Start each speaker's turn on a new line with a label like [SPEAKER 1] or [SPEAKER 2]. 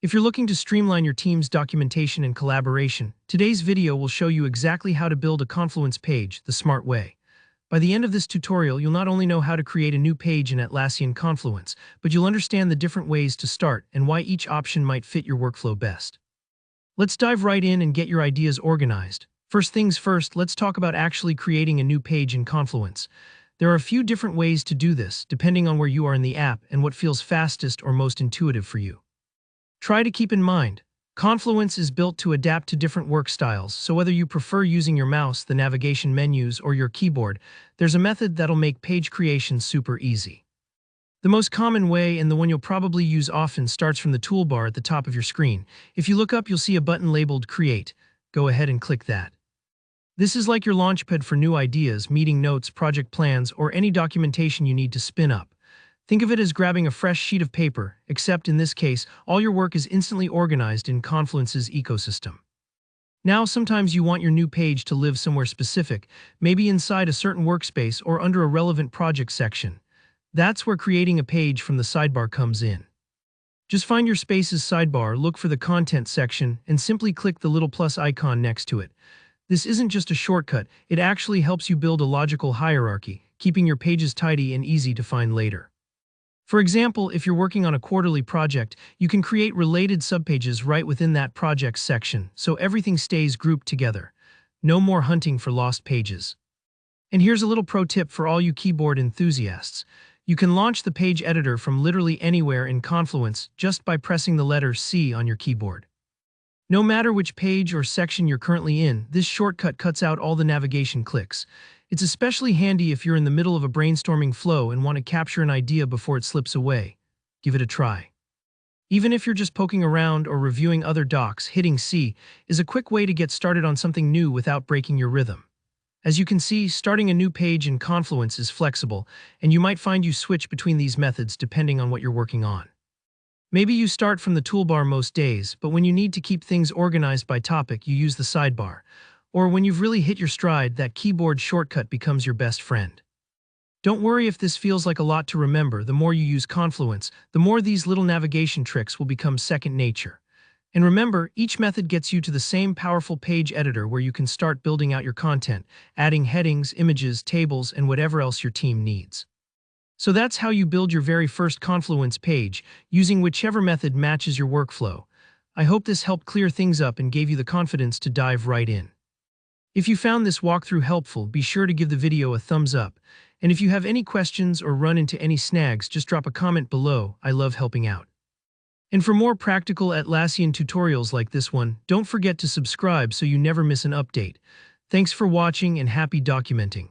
[SPEAKER 1] If you're looking to streamline your team's documentation and collaboration, today's video will show you exactly how to build a Confluence page the smart way. By the end of this tutorial, you'll not only know how to create a new page in Atlassian Confluence, but you'll understand the different ways to start and why each option might fit your workflow best. Let's dive right in and get your ideas organized. First things first, let's talk about actually creating a new page in Confluence. There are a few different ways to do this, depending on where you are in the app and what feels fastest or most intuitive for you. Try to keep in mind, Confluence is built to adapt to different work styles, so whether you prefer using your mouse, the navigation menus, or your keyboard, there's a method that'll make page creation super easy. The most common way, and the one you'll probably use often, starts from the toolbar at the top of your screen. If you look up, you'll see a button labeled Create. Go ahead and click that. This is like your launchpad for new ideas, meeting notes, project plans, or any documentation you need to spin up. Think of it as grabbing a fresh sheet of paper, except in this case, all your work is instantly organized in Confluence's ecosystem. Now, sometimes you want your new page to live somewhere specific, maybe inside a certain workspace or under a relevant project section. That's where creating a page from the sidebar comes in. Just find your space's sidebar, look for the content section, and simply click the little plus icon next to it. This isn't just a shortcut, it actually helps you build a logical hierarchy, keeping your pages tidy and easy to find later. For example, if you're working on a quarterly project, you can create related subpages right within that project section, so everything stays grouped together. No more hunting for lost pages. And here's a little pro tip for all you keyboard enthusiasts. You can launch the page editor from literally anywhere in Confluence just by pressing the letter C on your keyboard. No matter which page or section you're currently in, this shortcut cuts out all the navigation clicks. It's especially handy if you're in the middle of a brainstorming flow and want to capture an idea before it slips away. Give it a try. Even if you're just poking around or reviewing other docs, hitting C is a quick way to get started on something new without breaking your rhythm. As you can see, starting a new page in Confluence is flexible, and you might find you switch between these methods depending on what you're working on. Maybe you start from the toolbar most days, but when you need to keep things organized by topic, you use the sidebar. Or when you've really hit your stride, that keyboard shortcut becomes your best friend. Don't worry if this feels like a lot to remember. The more you use Confluence, the more these little navigation tricks will become second nature. And remember, each method gets you to the same powerful page editor where you can start building out your content, adding headings, images, tables, and whatever else your team needs. So that's how you build your very first Confluence page, using whichever method matches your workflow. I hope this helped clear things up and gave you the confidence to dive right in. If you found this walkthrough helpful, be sure to give the video a thumbs up. And if you have any questions or run into any snags, just drop a comment below. I love helping out. And for more practical Atlassian tutorials like this one, don't forget to subscribe so you never miss an update. Thanks for watching and happy documenting.